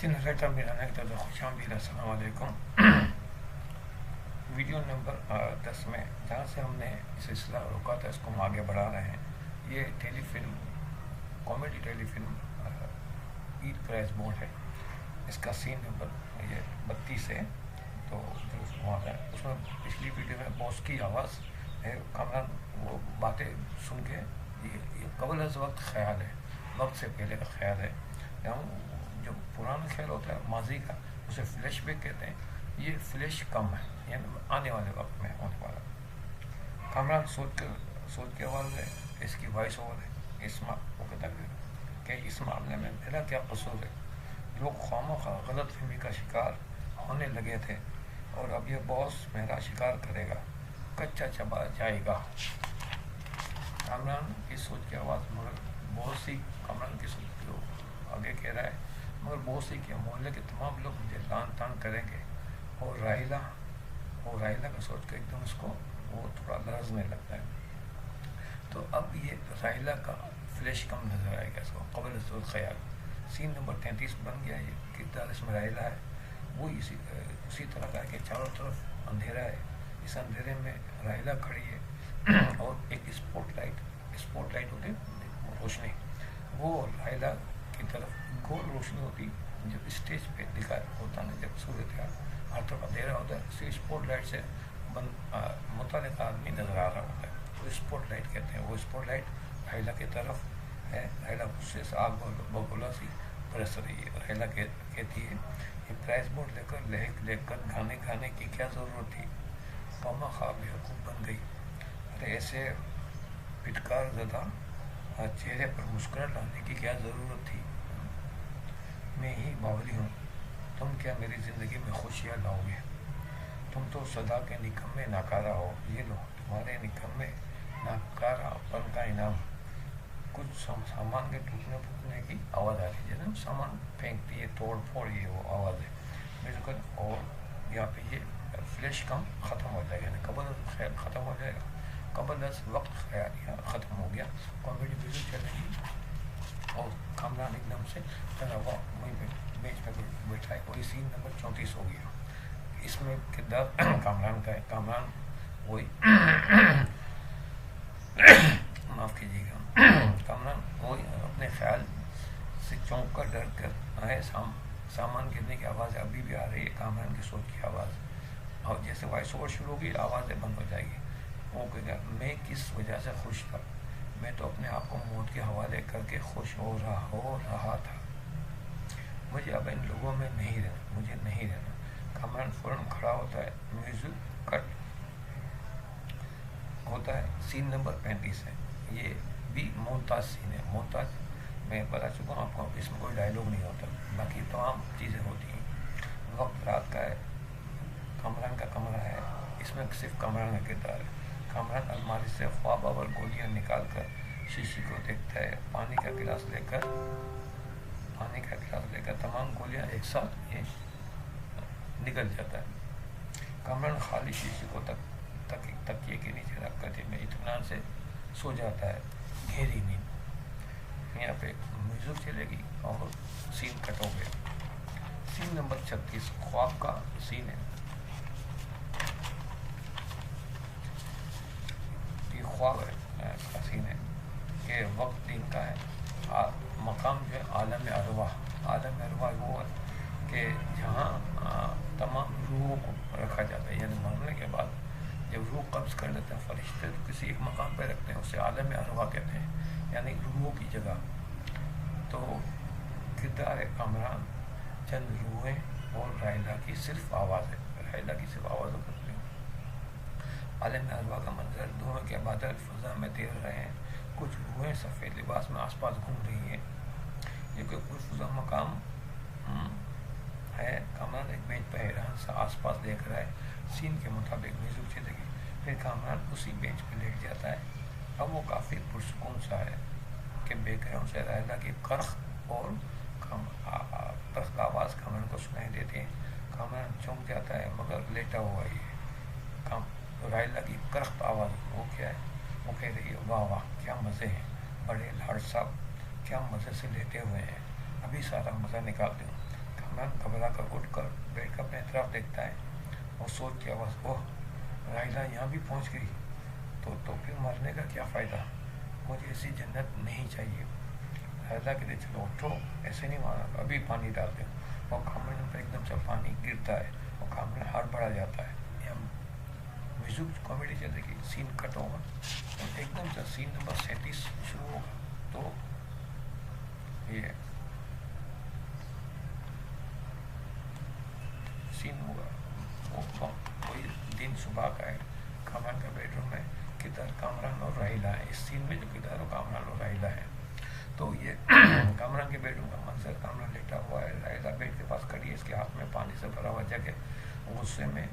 Generator ملانے کی طرف خوش آمدید۔ السلام علیکم۔ ویڈیو نمبر 10 میں جہاں سے ہم نے سلسلہ روکا تھا اس کو ہم آگے بڑھا رہے ہیں۔ یہ ٹیلی فلم، کامیڈی ٹیلی فلم عید پرائز بورڈ ہے۔ اس کا سین نمبر یہ 32 ہے۔ تو وہاں ہے اس میں پچھلی ویڈیو میں باس کی آواز ہے، کامران وہ باتیں سن کے یہ قبل از وقت خیال ہے، وقت سے پہلے کا خیال ہے۔ جو پرانا خیال ہوتا ہے ماضی کا اسے فلیش بیک کہتے ہیں، یہ فلیش کم ہے، یعنی آنے والے وقت میں ہونے والا۔ کامران سوچ کے آواز ہے، اس کی وائس اوور ہے اسما، وہ کہتا ہے کہ اس معاملے میں میرا کیا قصور ہے؟ لوگ خواہ غلط فہمی کا شکار ہونے لگے تھے اور اب یہ باس میرا شکار کرے گا، کچا چبا جائے گا۔ کامران کی سوچ کی آواز مگر بہت سی، کامران کی سوچ کو آگے کہہ رہا ہے، مگر بہت سی کہ محلے کے تمام لوگ مجھے لان تان کریں گے۔ اور راحیلہ کا سوچ کے ایک دم اس کو وہ تھوڑا لرزنے لگتا ہے۔ تو اب یہ راحیلہ کا فلیش کم نظر آئے گا اس کو، قبل از خیال۔ سین نمبر 33 بن گیا۔ یہ کردار اس میں راحیلہ ہے، وہ اسی طرح کا ہے کہ چاروں طرف اندھیرا ہے، اس اندھیرے میں راحیلہ کھڑی ہے اور ایک اسپوٹ لائٹ ہوتی ہے روشنی، وہ راحیلہ کی طرف گول روشنی ہوتی جب اسٹیج پہ دکھا ہوتا ہے، جب صورتحال ہر طرف اندھیرا ہوتا ہے، اسی اسپوٹ لائٹ سے متعلق آدمی نظر آ رہا ہوتا ہے، وہ اسپوٹ لائٹ کہتے ہیں۔ وہ اسپوٹ لائٹ راحیلہ کی طرف ہے، راحیلہ غصے سے آگ بگولا سی برس رہی ہے۔ راحیلہ کہتی ہے، یہ پرائز بورڈ لے کر گانے کی کیا ضرورت تھی؟ قوما خواب حقوق بن گئی۔ ارے ایسے پھٹکار زدہ چہرے پر مسکراہٹ لانے کی کیا ضرورت تھی؟ میں ہی باولی ہوں، تم کیا میری زندگی میں خوشیاں لاؤ گے؟ تم تو صدا کے نکمے ناکارہ ہو، یہ لو تمہارے نکمے ناکارہ پن کا انعام۔ کچھ سامان کے ٹوٹنے پھوٹنے کی آواز آ رہی ہے، جیسے سامان پھینکتی ہے، توڑ پھوڑ، یہ وہ آواز ہے میوزیکل۔ اور یہاں پہ یہ فلیش کم ختم ہو جائے گا، یعنی قبل از خیال ختم ہو جائے گا، قبل از وقت خیال یہاں ختم ہو گیا۔ کامیڈی میوزک چلے گی اور کامران ایک دم سے چلا ہوا وہیں پہ بیچ میں بیٹھا ہے۔ وہی سین نمبر 34 ہو گیا۔ اس میں کردار کامران کا ہے، کامران وہی معاف کیجیے گا، کامران وہی اپنے خیال سے چونک کر ڈر کر ہے، سامان گرنے کی آواز ابھی بھی آ رہی ہے، کامران کی سوچ کی آواز۔ اور جیسے وائس اوور شروع ہوگی آوازیں بند ہو جائے گی۔ وہ کہے گا، میں کس وجہ سے خوش تھا؟ میں تو اپنے آپ کو موت کے حوالے کر کے خوش ہو رہا تھا۔ مجھے اب ان لوگوں میں نہیں رہنا۔ کامران فوراً کھڑا ہوتا ہے، میوزک کٹ ہوتا ہے۔ سین نمبر 35 ہے، یہ بھی مونتاج سین ہے۔ مونتاج میں بتا چکا ہوں آپ کو، اس میں کوئی ڈائلاگ نہیں ہوتا، باقی تمام چیزیں ہوتی ہیں۔ وقت رات کا ہے، کامران کا کمرہ ہے، اس میں صرف کامران کا کردار ہے۔ کامران الماری سے خواب آور گولیاں نکال کر شیشے کو دیکھتا ہے، پانی کا گلاس لے کر تمام گولیاں ایک ساتھ یہ نکل جاتا ہے۔ کامران خالی شیشے کو تکیے کے نیچے رکھ کر میں اطمینان سے سو جاتا ہے، گہری نیند۔ یہاں پہ میوزک چلے گی اور سین کٹ ہو گیا۔ سین نمبر 36 خواب کا سین ہے۔ یہ خواب کا سین ہے کہ وقت دن کا ہے، مقام جو ہے عالم ارواح۔ عالم ارواح وہ ہے کہ جہاں تمام روحوں کو رکھا جاتا ہے، یعنی مرنے کے بعد جب روح قبض کر لیتے ہیں فرشتے تو کسی ایک مقام پہ رکھتے ہیں، اسے عالم ارواح کہتے ہیں، یعنی روحوں کی جگہ۔ تو کردار ہے کامران، چند روحیں اور راحیلہ کی صرف آواز ہے، راحیلہ کی صرف آوازوں کرتے ہیں۔ عالم ارواح کا منظر، دھوئیں کے بادل فضا میں تیر رہے ہیں، کچھ روحیں سفید لباس میں آس پاس گھوم رہی ہیں، یہ کوئی پرفضا مقام ہے۔ کامران ایک بینچ پہ حیران سا آس پاس دیکھ رہا ہے۔ سین کے مطابق میوزک چلے گی، پھر کامران اسی بینچ پہ لیٹ جاتا ہے۔ اب وہ کافی پرسکون سا ہے کہ بیک گراؤنڈ سے راحیلہ کی کرخ اور تخت آواز کامران کو سنائی دیتی ہے۔ کامران چونک جاتا ہے مگر لیٹا ہوا ہی ہے۔ راحیلہ کی کرخت آواز، وہ کیا ہے؟ وہ کہہ رہی ہے، واہ واہ کیا مزے ہیں، بڑے لاڈ صاحب کیا مزے سے لیٹے ہوئے ہیں، ابھی سارا مزہ نکالتے ہوں۔ कमरान घबरा कर उठ कर बेड का अपने तरफ देखता है और सोच के आवाज़, ओह राहिला यहाँ भी पहुँच गई, तो फिर मरने का क्या फ़ायदा, मुझे ऐसी जन्नत नहीं चाहिए। राहिला कहते चलो उठो, ऐसे नहीं मारा, अभी पानी डालते हो, और कामरान पर एकदम से पानी गिरता है और कामरान हाथ बढ़ा जाता है। म्यूजिक कॉमेडी चलेगी, सीन कट होगा और एकदम से सीन नंबर 37 शुरू होगा। तो ये सीन होगा, वो कोई दिन सुबह का है, कामरान का बेडरूम है, किधर कामरान और राहिला है। इस सीन में जो किधर हो कामरान और राहिला है, तो ये कामरान के बेडरूम का मंजर, कामरान लेटा हुआ है, राहिला बेड के पास खड़ी है, इसके हाथ में पानी से भरा हुआ जग है, गुस्से में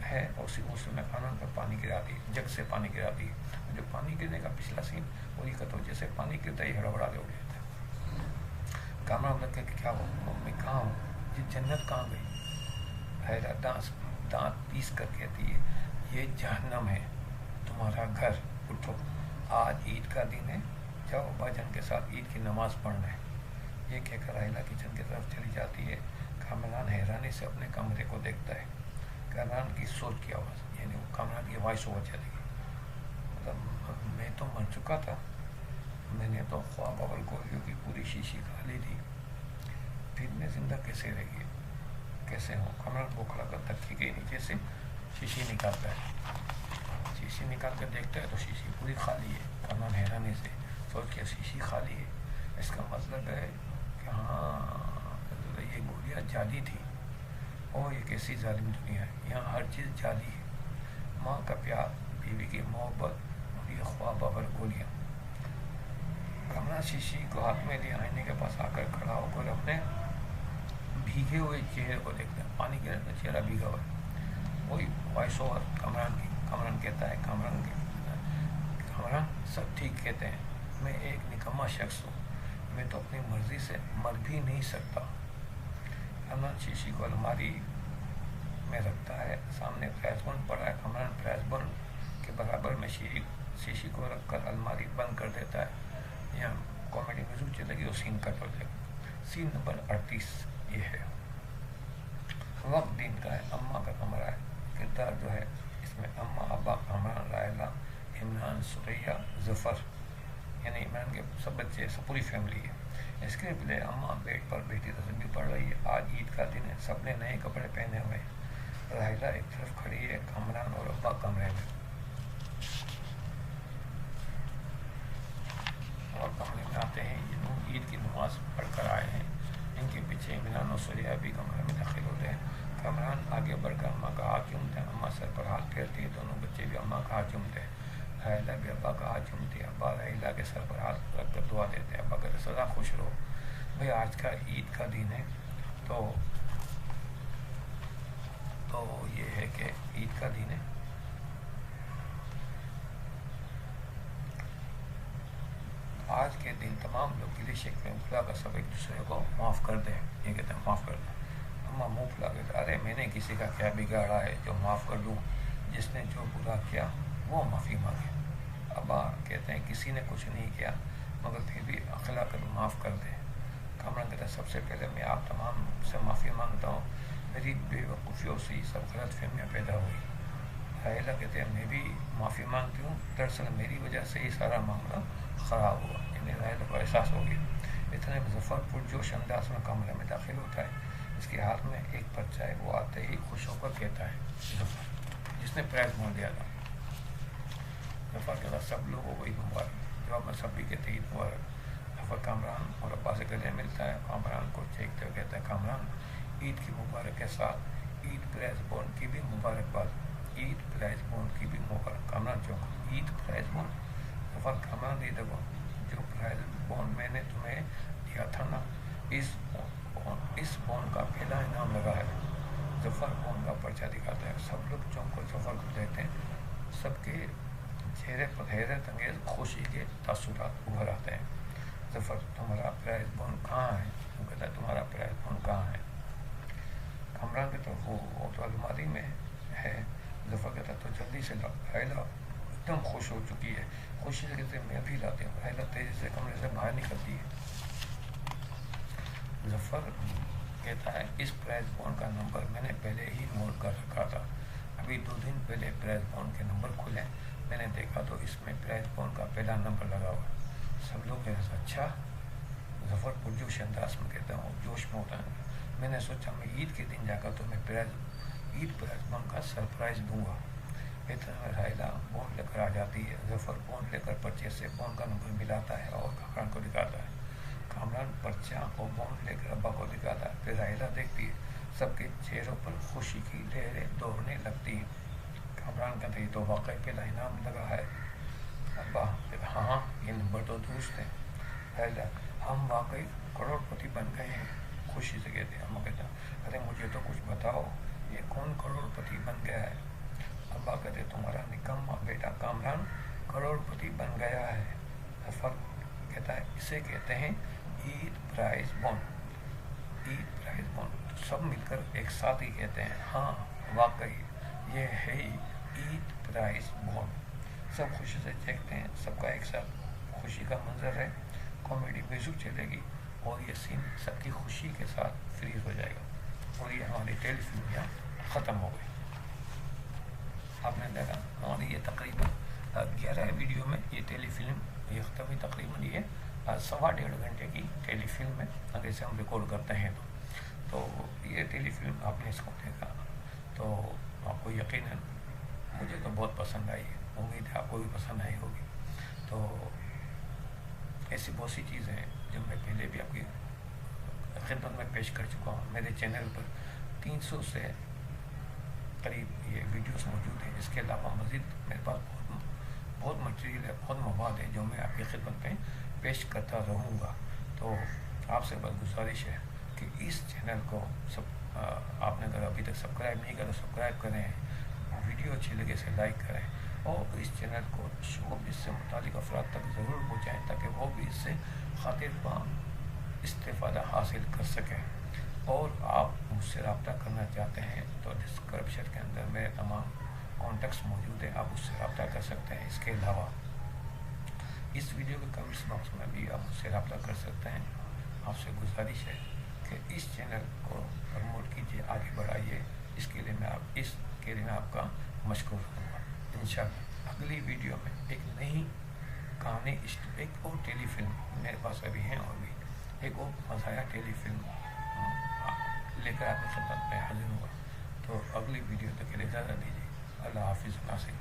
है, और उसी गुस्से में कामरान पर पानी गिरा दी, जग से पानी गिरा दी। जो पानी गिरने का पिछला सीन वही कतो, जैसे पानी गिरता ही हड़बड़ा के उठ जाता है। कामरान लग के क्या हो, मम्मी कहाँ हो, ये जन्नत कहाँ गई। राहिला दांत पीस कर कहती है, ये जहन्नम है, तुम्हारा घर, उठो, आज ईद का दिन है, जाओ भाईजान के साथ ईद की नमाज पढ़ना है। ये कहकर राहिला किचन की तरफ चली जाती है। कामरान हैरानी से अपने कमरे को देखता है। कामरान की सोच की आवाज़, यानी वो कामरान की वॉइस ओवर चलेगी, मतलब मैं तो मर चुका था, मैंने तो ख्वाब और गोलियों की पूरी शीशी खा ली थी, फिर मैं जिंदा कैसे रही, कैसे हूँ। कामरान बोखला कर तकिए के नीचे से शीशी निकालता है, शीशी निकाल कर देखता है तो शीशी पूरी खाली है। कामरान हैरानी से सोच के शीशी खाली है, इसका मतलब है कि हाँ ये गोलियाँ जाली थी। और ये कैसी जालिम दुनिया है, यहाँ हर चीज़ जाली है, माँ का प्यार, बीवी की मोहब्बत, और ये ख्वाब और गोलियाँ। कामरान शीशी को हाथ में लिए आईने के पास आकर खड़ा होकर अपने भीगे हुए चेहरे को देखते हैं, पानी गिरने का चेहरा भीगा हुआ है। वही वॉइस ओवर कामरान की, कामरान कहता है, कामरान सब ठीक कहते हैं, मैं एक निकम्मा शख्स हूँ, मैं तो अपनी मर्जी से मर भी नहीं सकता। कामरान शीशी को अलमारी में रखता है, सामने फ्लैशबॉन पड़ा है, कामरान फ्लैशबॉन के बराबर में शीशी को रखकर अलमारी बंद कर देता है। यहाँ कॉमेडी म्यूजिक चलेगी और सीन कट हो जाएगा। सीन नंबर 38 ये है, वक्त दिन का है, अम्मा का कमरा है। किरदार जो है इसमें अम्मा, अब्बा, कामरान, राहिला, इमरान, सुरैया, जफ़र, यानी इमरान के सब बच्चे, सब पूरी फैमिली है। इसके पहले अम्मा बेड पर बैठी तस्वीर पढ़ रही है। आज ईद का दिन है, सबने नए कपड़े पहने हुए हैं। राहिला एक तरफ खड़ी है, कामरान और अब्बा कमरे में, और कमरे में आते हैं ये लोग ईद की नमाज पढ़ कर आए हैं। इनके पीछे इमरान और सुरैया भी कमरे में दाखिल होते हैं। कामरान आगे बढ़कर अम्मा का हाथ चूमते हैं, अम्मा सर पर हाथ फेरती है, दोनों बच्चे भी अम्मा का हाथ चूमते हैं। राहिला भी अब्बा का हाथ चूमती है, अब्बा राहिला के सर पर हाथ रख कर दुआ देते हैं, अब्बा कहते सदा खुश रहो। भाई आज का ईद का दिन है, तो ये है कि ईद का दिन है, आज के दिन तमाम लोग गिले शिकवे भुला कर सब एक दूसरे को माफ़ कर दें। ये कहते हैं माफ़ कर दें। अम्मा मुँह फुला के, अरे मैंने किसी का क्या बिगाड़ा है जो माफ़ कर दूँ, जिसने जो बुरा किया वो माफ़ी मांगे। अब्बा कहते हैं किसी ने कुछ नहीं किया मगर फिर भी अखला कर माफ़ कर दे। कामरान कहता है सबसे पहले मैं आप तमाम से माफ़ी मांगता हूँ, मेरी बेवकूफ़ियों से ही सब गलत फहमियाँ पैदा हुई। राहिला कहते हैं मैं भी माफ़ी मांगती हूँ, दरअसल मेरी वजह से ही सारा मामला ख़राब हुआ। यानी राहिला को एहसास हो गया। इतने जफ़र पुरजोश अंदाज में कमरे में दाखिल होता है, इसके हाथ में एक पर्चा है, वो आते ही खुश होकर कहता है, जफ़र जिसने प्राइज़ मोड़ दिया था, जफ़र कहता सब लोगों को ईद मुबारक। जवाब में सब भी कहते ईद मुबारक। जफ़र कामरान और अब्बा से गले मिलता है, कामरान को चेखते हुए कहता है, कामरान ईद की मुबारक के साथ ईद प्राइज़ बॉन्ड की भी मुबारकबाद, ईद प्राइज़ बॉन्ड की भी मुबारक। कामरान चौंका, ईद प्राइज़ बॉन्ड। जफ़र कामरान ये देखो, जो प्राइज़ बॉन्ड मैंने तुम्हें दिया था ना, इस बॉन्ड का पहला इनाम लगा है। जफ़र बॉन्ड का पर्चा दिखाता है, सब लोग चौंक कर जफ़र को देखते हैं, सबके चेहरे पर हैरत अंगेज खुशी के तासुरात उभर आते हैं। जफ़र तुम्हारा प्राइज़ बॉन्ड कहाँ है? वो कहता है तुम्हारा प्राइज़ बॉन्ड कहाँ है? कामरान के तो वो तो अलमारी में है। जफ़र कहता तो जल्दी से लाओ। राहिला एकदम खुश हो चुकी है, खुशी से कहते मैं भी लाती हूँ। राहिला तेज़ी से कमरे से बाहर निकलती है। जफ़र कहता है इस प्राइस बॉन्ड का नंबर मैंने पहले ही नोट कर रखा था। अभी 2 दिन पहले प्राइस बॉन्ड के नंबर खुले, मैंने देखा तो इसमें प्राइस बॉन्ड का पहला नंबर लगा हुआ। सब लोग कहते हैं अच्छा। जफ़र पुरजोश अंदाज में कहता हूँ, जोश में होता है। मैंने सोचा मैं ईद के दिन जाकर तो मैं ईद प्राइस बॉन्ड का सरप्राइज़ दूंगा। इतना में राहिला बॉन्ड लेकर आ जाती है। जफ़र बॉन्ड लेकर पर्चे से बॉन्ड का नंबर मिलाता है और कामरान को दिखाता है। कामरान पर्चा और बॉन्ड लेकर अब्बा को दिखाता है। फिर राहिला देखती है, सबके चेहरों पर खुशी की लहरें दौड़ने लगती हैं। कामरान कहते हैं तो वाकई पहला इनाम लगा है। अब्बा हाँ, ये नंबर तो दुरुस्त है। राहिला हम वाकई करोड़पति बन गए हैं, खुशी से कहते हैं। अम्मा कहता अरे मुझे तो कुछ बताओ, ये कौन करोड़पति बन गया है? अब्बा कहते तुम्हारा निकम्मा बेटा कामरान करोड़पति बन गया है। जफ़र कहता है इसे कहते हैं Eid price bond. Eid price bond सब मिलकर एक साथ ही कहते हैं हाँ वाकई ये है ईद प्राइस बॉन्ड। सब खुशी से देखते हैं, सबका एक साथ खुशी का मंजर है। कॉमेडी म्यूजिक चलेगी और ये सीन सबकी खुशी के साथ फ्रीज हो जाएगा और ये हमारी टेलीफिल्म यहाँ ख़त्म हो गई। आपने देखा हमारी ये तकरीबन 11 वीडियो में ये टेलीफिल्म ये ख़त्म हुई। तकरीबन ये 1.25 घंटे की टेलीफिल्म है अगर इसे हम रिकॉर्ड करते हैं तो ये टेलीफिल्म आपने इसको देखा तो आपको यकीनन मुझे तो बहुत पसंद आई है। उम्मीद है आपको भी पसंद आई होगी। तो ऐसी बहुत सी चीज़ें हैं जो मैं पहले भी आपकी खिदमत में पेश कर चुका हूँ। मेरे चैनल पर 300 से करीब ये वीडियोस मौजूद हैं। इसके अलावा मज़ीद मेरे पास बहुत मटेरियल है, बहुत मवाद है जो मैं आपकी खिदमत में पेश करता रहूँगा। तो आपसे बस गुजारिश है कि इस चैनल को आपने अगर अभी तक सब्सक्राइब नहीं करा तो सब्सक्राइब करें, वीडियो अच्छी लगे इसे लाइक करें और इस चैनल को शोबिस से मुतालिक अफराद तक ज़रूर पहुँचाएँ ताकि वो भी इससे खातिरदार इस्तेफ़ादा हासिल कर सकें। और आप मुझसे रब्ता करना चाहते हैं तो डिस्क्रिप्शन के अंदर मेरे तमाम कॉन्टेक्ट्स मौजूद हैं, आप उससे रब्ता कर सकते हैं। इसके अलावा इस वीडियो के कमेंट्स बॉक्स में भी आप मुझसे रब्ता कर सकते हैं। आपसे गुजारिश है कि इस चैनल को प्रमोट कीजिए, आगे बढ़ाइए। इसके लिए मैं आपका मशकूर रहूँगा। इंशाअल्लाह अगली वीडियो में एक नई कहानी, एक और टेलीफिल्म मेरे पास अभी हैं और भी एक और मज़ाया टेलीफिल्म लेकर आपकी खिदमत में हाजिर हुआ। तो अगली वीडियो तक के लिए इजाज़त दीजिए। अल्लाह हाफिज़ नासिर।